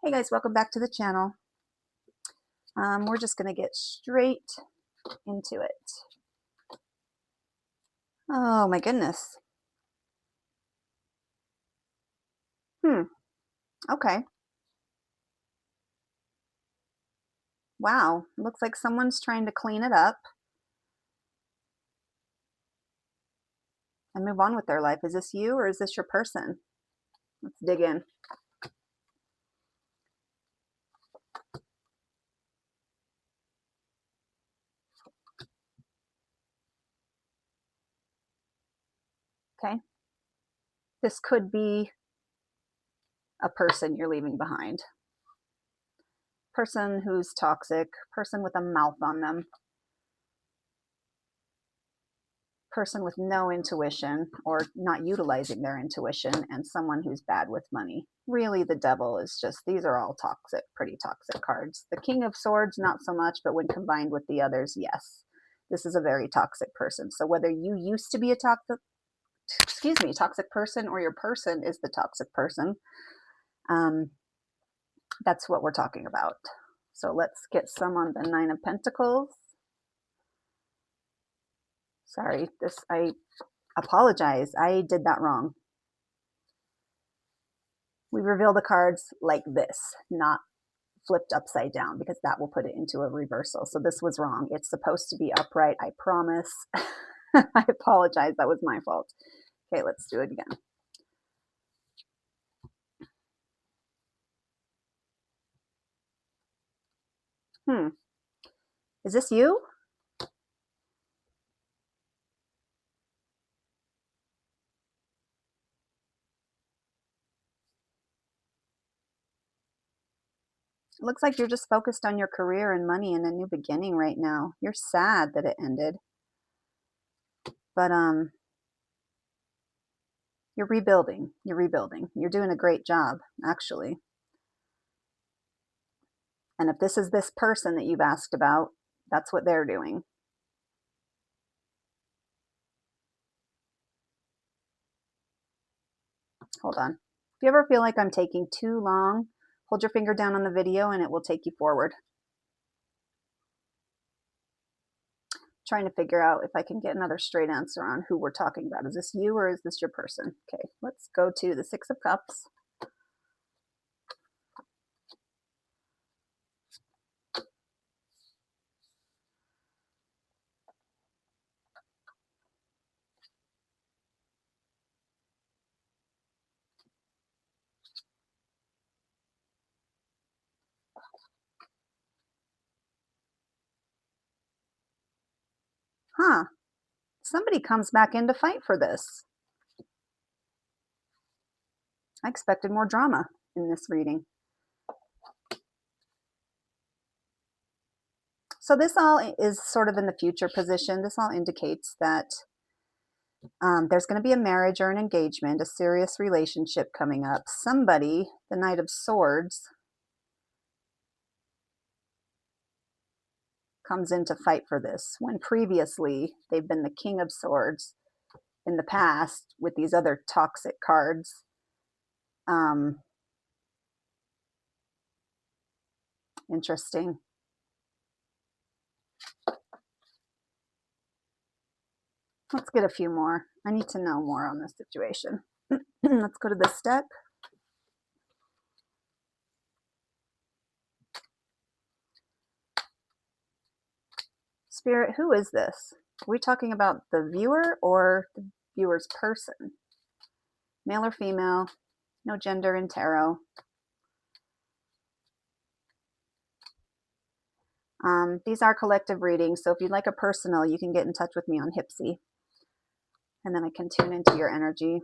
Hey guys, welcome back to the channel. We're just going to get straight into it. Oh my goodness. Okay. Wow. Looks like someone's trying to clean it up and move on with their life. Is this you or is this your person? Let's dig in. Okay. This could be a person you're leaving behind. Person who's toxic, person with a mouth on them, person with no intuition or not utilizing their intuition, and someone who's bad with money. Really, the devil is just, these are all toxic, pretty toxic cards. The King of Swords, not so much, but when combined with the others, yes. This is a very toxic person. So whether you used to be a toxic person or your person is the toxic person, that's what we're talking about. So let's get some on the Nine of Pentacles. Sorry, I apologize. I did that wrong. We reveal the cards like this, not flipped upside down, because that will put it into a reversal. So this was wrong. It's supposed to be upright, I promise. I apologize. That was my fault. Okay, let's do it again. Is this you? It looks like you're just focused on your career and money and a new beginning right now. You're sad that it ended. But you're rebuilding. You're rebuilding. You're doing a great job, actually. And if this is this person that you've asked about, that's what they're doing. Hold on. If you ever feel like I'm taking too long, hold your finger down on the video and it will take you forward. Trying to figure out if I can get another straight answer on who we're talking about. Is this you or is this your person? Okay, let's go to the Six of Cups. Somebody comes back in to fight for this. I expected more drama in this reading. So this all is sort of in the future position. This all indicates that there's going to be a marriage or an engagement, a serious relationship coming up. Somebody, the Knight of Swords, comes in to fight for this, when previously they've been the King of Swords in the past with these other toxic cards. Interesting. Let's get a few more. I need to know more on this situation. Let's go to this deck. Spirit, who is this? Are we talking about the viewer or the viewer's person? Male or female? No gender in tarot. These are collective readings, so if you'd like a personal, you can get in touch with me on Hipsy. And then I can tune into your energy.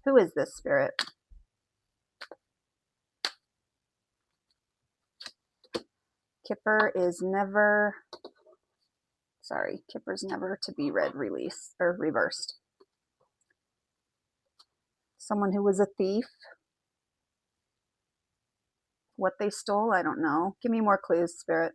Who is this, Spirit? Kipper is never, Kipper's never to be read, released, or reversed. Someone who was a thief. What they stole, I don't know. Give me more clues, Spirit.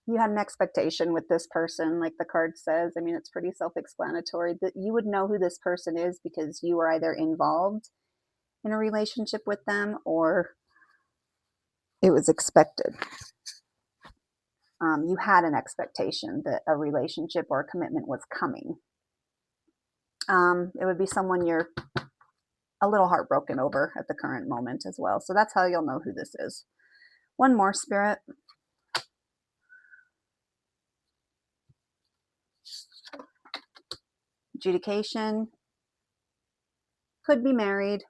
You had an expectation with this person, like the card says. I mean, it's pretty self-explanatory that you would know who this person is because you were either involved in a relationship with them or it was expected. You had an expectation that a relationship or a commitment was coming. It would be someone you're a little heartbroken over at the current moment as well. So that's how you'll know who this is. One more, Spirit. Adjudication. Could be married.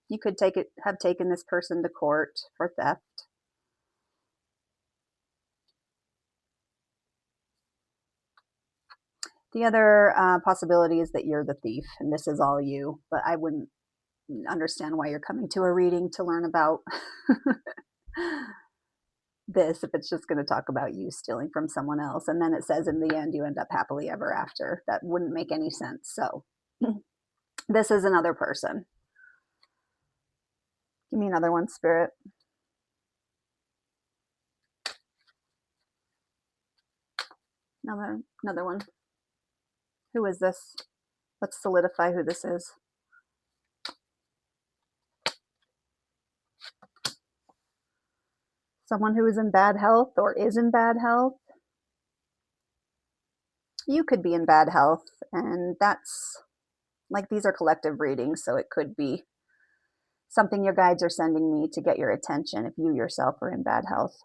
You could have taken this person to court for theft. The other possibility is that you're the thief and this is all you, but I wouldn't understand why you're coming to a reading to learn about this if it's just going to talk about you stealing from someone else. And then it says in the end, you end up happily ever after. That wouldn't make any sense. So this is another person. Give me another one, Spirit. Another one. Who is this? Let's solidify who this is. Someone who is in bad health or is in bad health. You could be in bad health, and that's like, these are collective readings, so it could be something your guides are sending me to get your attention if you yourself are in bad health.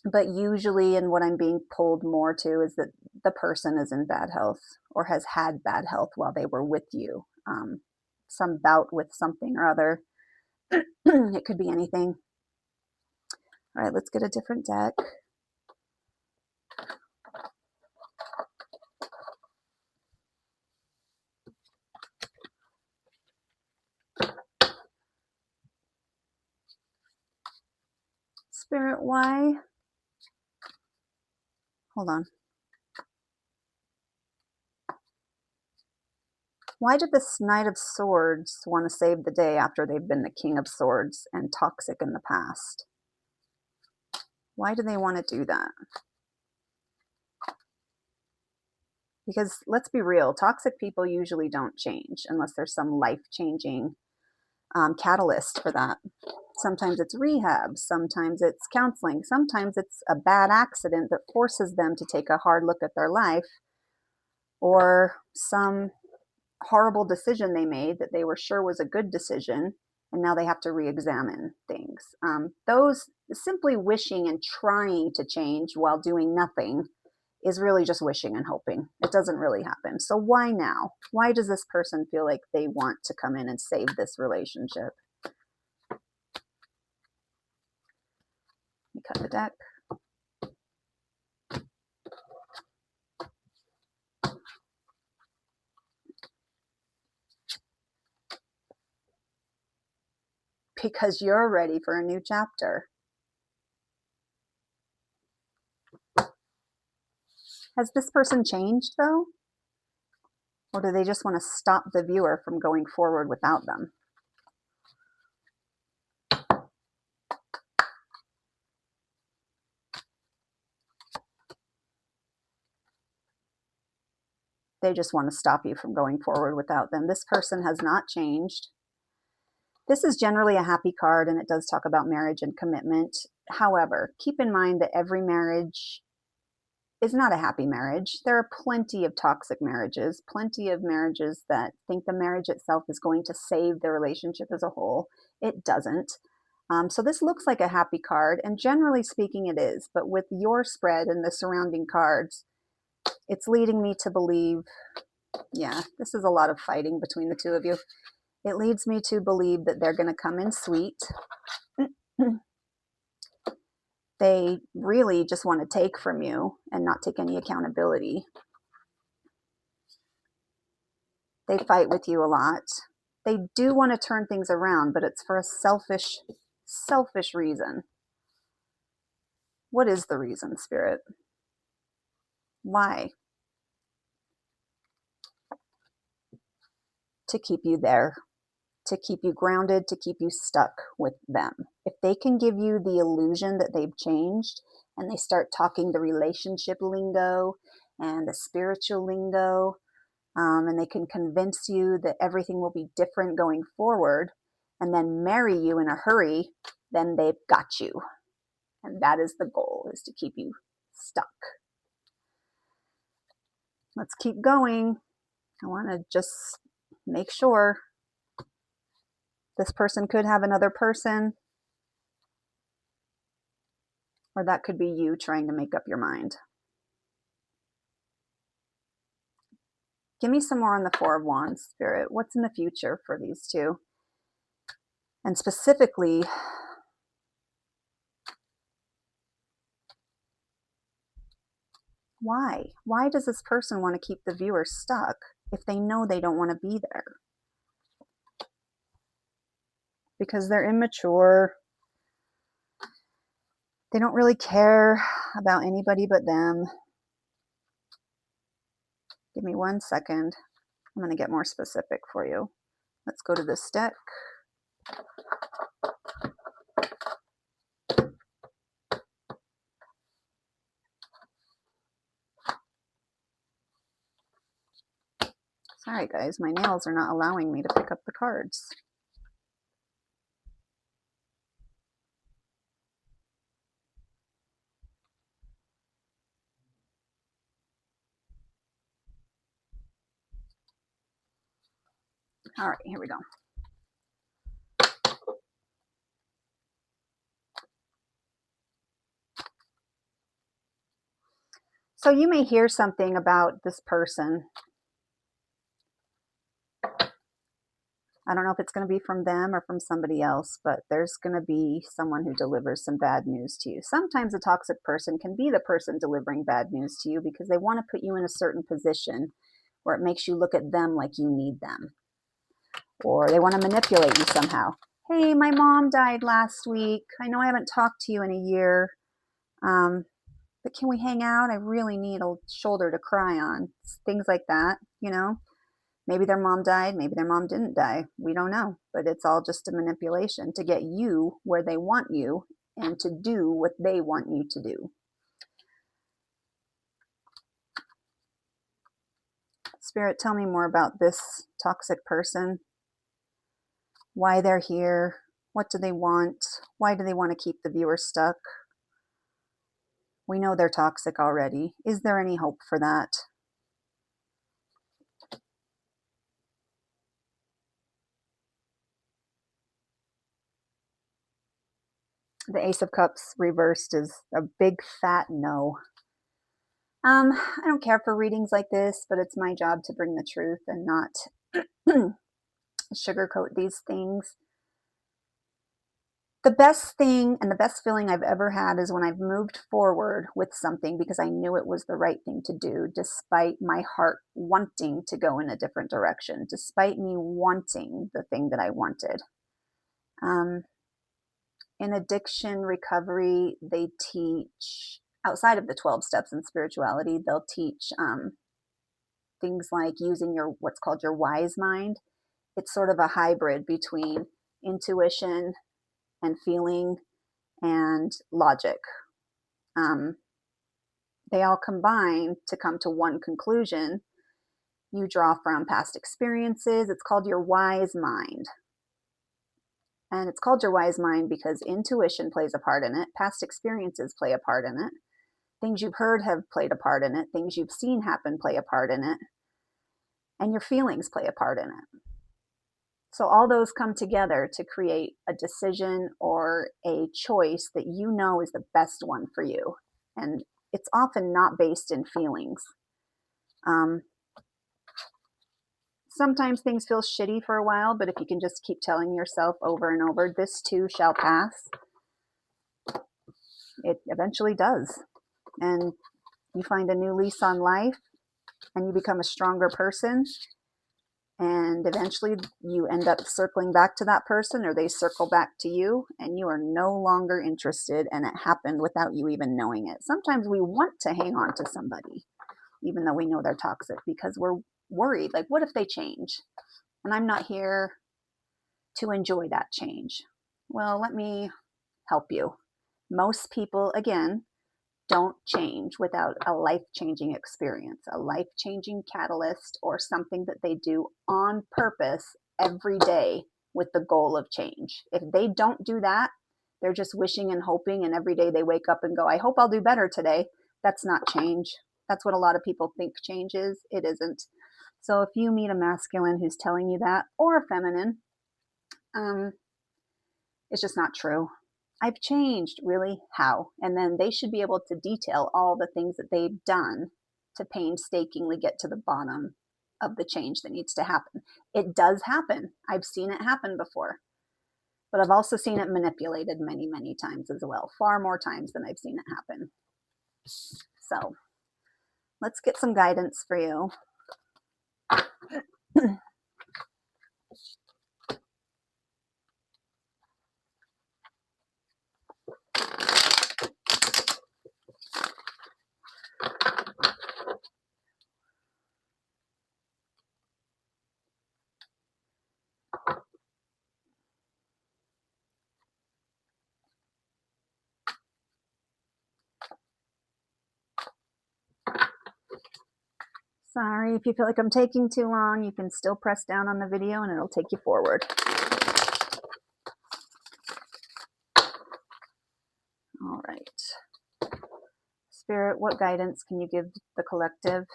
But usually, and what I'm being pulled more to is that the person is in bad health or has had bad health while they were with you. Some bout with something or other. It could be anything. All right, let's get a different deck. Spirit, why? Hold on. Why did this Knight of Swords want to save the day after they've been the King of Swords and toxic in the past? Why do they want to do that? Because let's be real, toxic people usually don't change unless there's some life-changing catalyst for that. Sometimes it's rehab, sometimes it's counseling, sometimes it's a bad accident that forces them to take a hard look at their life, or some horrible decision they made that they were sure was a good decision, and now they have to re-examine things. Those simply wishing and trying to change while doing nothing is really just wishing and hoping. It doesn't really happen. So why now? Why does this person feel like they want to come in and save this relationship? Let me cut the deck. Because you're ready for a new chapter. Has this person changed though? Or do they just want to stop the viewer from going forward without them? They just want to stop you from going forward without them. This person has not changed. This is generally a happy card, and it does talk about marriage and commitment. However, keep in mind that every marriage is not a happy marriage. There are plenty of toxic marriages, plenty of marriages that think the marriage itself is going to save the relationship as a whole. It doesn't. So this looks like a happy card, and generally speaking it is, but with your spread and the surrounding cards, it's leading me to believe, yeah, this is a lot of fighting between the two of you. It leads me to believe that they're going to come in sweet. They really just want to take from you and not take any accountability. They fight with you a lot. They do want to turn things around, but it's for a selfish reason. What is the reason, Spirit? Why? To keep you there. to keep you grounded, to keep you stuck with them. If they can give you the illusion that they've changed and they start talking the relationship lingo and the spiritual lingo, and they can convince you that everything will be different going forward and then marry you in a hurry, then they've got you. And that is the goal, is to keep you stuck. Let's keep going. I want to just make sure. This person could have another person, or that could be you trying to make up your mind. Give me some more on the Four of Wands, Spirit. What's in the future for these two? And specifically, why? Why does this person want to keep the viewer stuck if they know they don't want to be there? Because they're immature. They don't really care about anybody but them. Give me 1 second. I'm going to get more specific for you. Let's go to this deck. Sorry guys, my nails are not allowing me to pick up the cards. All right, here we go. So you may hear something about this person. I don't know if it's going to be from them or from somebody else, but there's going to be someone who delivers some bad news to you. Sometimes a toxic person can be the person delivering bad news to you because they want to put you in a certain position where it makes you look at them like you need them. Or they want to manipulate you somehow. Hey, my mom died last week. I know I haven't talked to you in a year, but can we hang out? I really need a shoulder to cry on. Things like that, you know. Maybe their mom died, maybe their mom didn't die. We don't know, but it's all just a manipulation to get you where they want you and to do what they want you to do. Spirit, tell me more about this toxic person. Why they're here. What do they want? Why do they want to keep the viewer stuck? We know they're toxic already. Is there any hope for that? The Ace of Cups reversed is a big fat no. I don't care for readings like this, but it's my job to bring the truth and not sugarcoat these things. The best thing and the best feeling I've ever had is when I've moved forward with something because I knew it was the right thing to do, despite my heart wanting to go in a different direction, despite me wanting the thing that I wanted. In addiction recovery, they teach, outside of the 12 steps in spirituality, they'll teach things like using your what's called your wise mind. It's sort of a hybrid between intuition and feeling and logic. They all combine to come to one conclusion. You draw from past experiences. It's called your wise mind. And it's called your wise mind because intuition plays a part in it. Past experiences play a part in it. Things you've heard have played a part in it. Things you've seen happen play a part in it. And your feelings play a part in it. So all those come together to create a decision or a choice that you know is the best one for you. And it's often not based in feelings. Sometimes things feel shitty for a while, but if you can just keep telling yourself over and over, this too shall pass, it eventually does. And you find a new lease on life and you become a stronger person. And eventually you end up circling back to that person or they circle back to you and you are no longer interested and it happened without you even knowing it. Sometimes we want to hang on to somebody, even though we know they're toxic, because we're worried. Like, what if they change? And I'm not here to enjoy that change. Well, let me help you. Most people, again, don't change without a life-changing experience, a life-changing catalyst, or something that they do on purpose every day with the goal of change. If they don't do that, they're just wishing and hoping, and every day they wake up and go, I hope I'll do better today. That's not change. That's what a lot of people think change is. It isn't. So if you meet a masculine who's telling you that, or a feminine, it's just not true. I've changed. Really? How? And then they should be able to detail all the things that they've done to painstakingly get to the bottom of the change that needs to happen. It does happen. I've seen it happen before, but I've also seen it manipulated many, many times as well, far more times than I've seen it happen. So let's get some guidance for you. Sorry, if you feel like I'm taking too long, you can still press down on the video and it'll take you forward. All right. Spirit, what guidance can you give the collective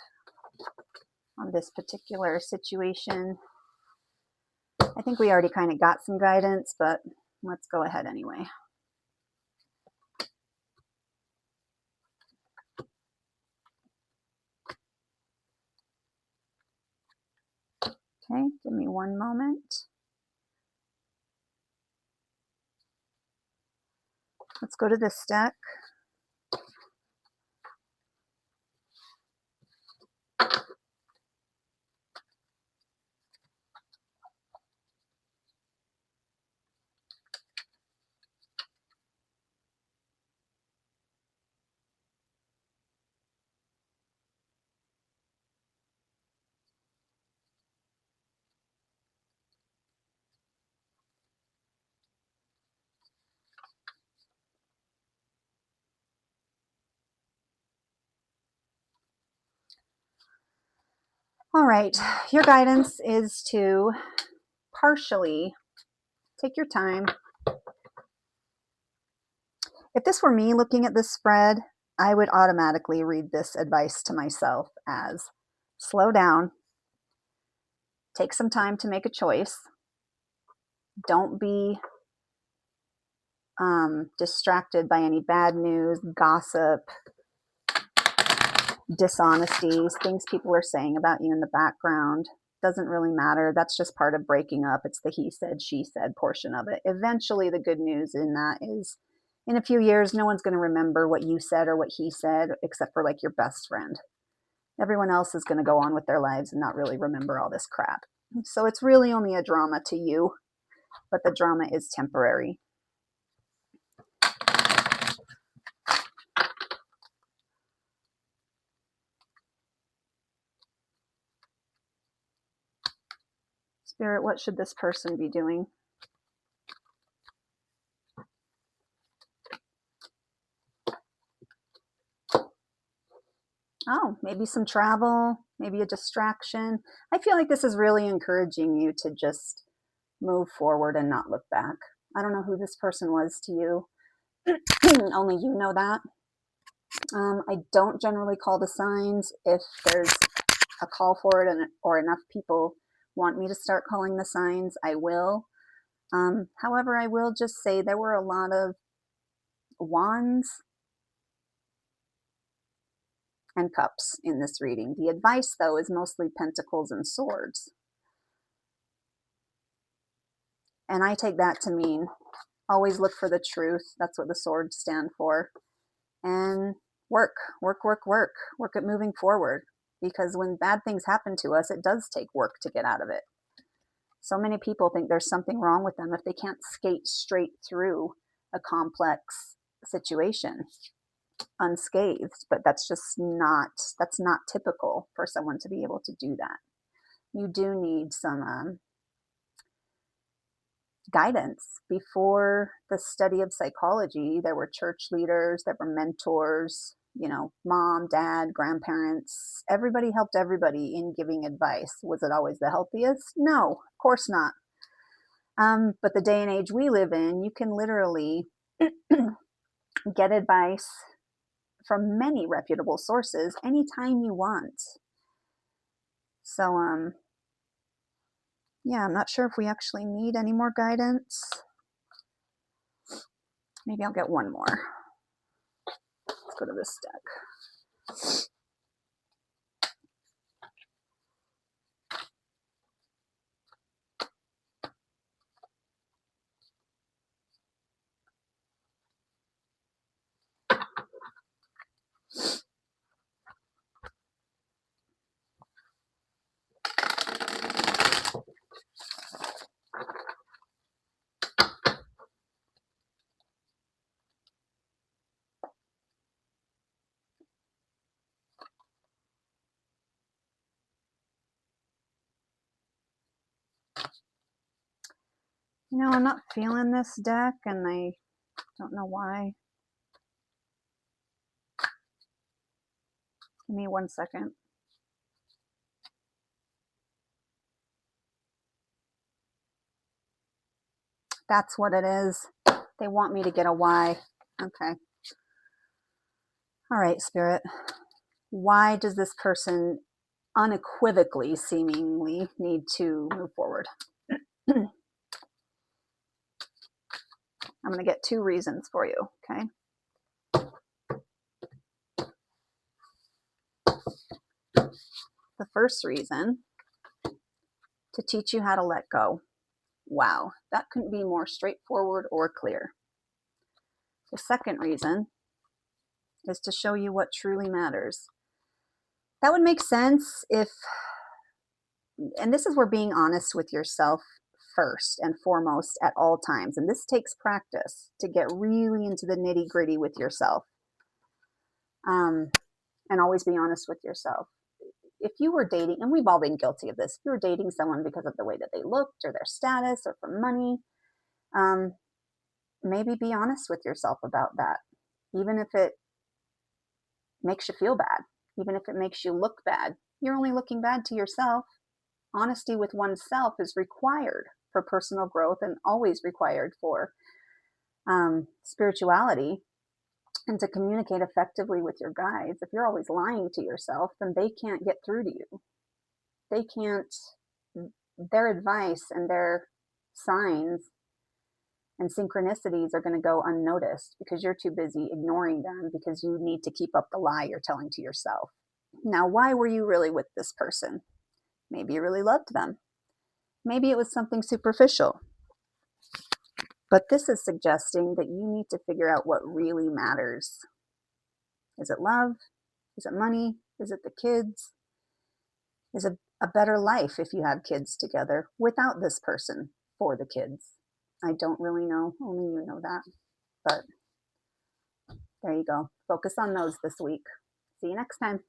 on this particular situation? I think we already kind of got some guidance, but let's go ahead anyway. Okay, give me one moment. Let's go to this deck. All right, your guidance is to partially take your time. If this were me looking at this spread, I would automatically read this advice to myself as slow down, take some time to make a choice. Don't be distracted by any bad news, gossip, dishonesties, things people are saying about you in the background. Doesn't really matter. That's just part of breaking up. It's the he said, she said portion of it. Eventually, the good news in that is in a few years, no one's going to remember what you said or what he said, except for like your best friend. Everyone else is going to go on with their lives and not really remember all this crap. So it's really only a drama to you, but the drama is temporary. Spirit, what should this person be doing? Oh, maybe some travel, maybe a distraction. I feel like this is really encouraging you to just move forward and not look back. I don't know who this person was to you. Only you know that. I don't generally call the signs. If there's a call for it or enough people want me to start calling the signs, I will. However, I will just say there were a lot of wands and cups in this reading. The advice, though, is mostly pentacles and swords. And I take that to mean always look for the truth. That's what the swords stand for. And work at moving forward. Because when bad things happen to us, it does take work to get out of it. So many people think there's something wrong with them if they can't skate straight through a complex situation unscathed, but that's not typical for someone to be able to do that. You do need some guidance. Before the study of psychology, there were church leaders, there were mentors, mom, dad, grandparents. Everybody helped everybody in giving advice. Was it always the healthiest? No, of course not. But the day and age we live in, you can literally get advice from many reputable sources anytime you want. So, yeah, I'm not sure if we actually need any more guidance. Maybe I'll get one more. Let's go to this deck. I'm not feeling this deck, and I don't know why. Give me 1 second. That's what it is. They want me to get a why. Okay. All right, Spirit. Why does this person unequivocally, seemingly, need to move forward? I'm going to get 2 reasons for you, okay? The first reason, to teach you how to let go. Wow, that couldn't be more straightforward or clear. The second reason is to show you what truly matters. That would make sense if, and this is where being honest with yourself first and foremost at all times. And this takes practice to get really into the nitty gritty with yourself. And always be honest with yourself. If you were dating, and we've all been guilty of this, if you were dating someone because of the way that they looked or their status or for money, maybe be honest with yourself about that. Even if it makes you feel bad, even if it makes you look bad, you're only looking bad to yourself. Honesty with oneself is required for personal growth and always required for spirituality and to communicate effectively with your guides. If you're always lying to yourself, then they can't get through to you. They can't, their advice and their signs and synchronicities are going to go unnoticed because you're too busy ignoring them because you need to keep up the lie you're telling to yourself. Now, why were you really with this person? Maybe you really loved them. Maybe it was something superficial. But this is suggesting that you need to figure out what really matters. Is it love? Is it money? Is it the kids? Is it a better life if you have kids together without this person for the kids? I don't really know. Only you know that. But there you go. Focus on those this week. See you next time.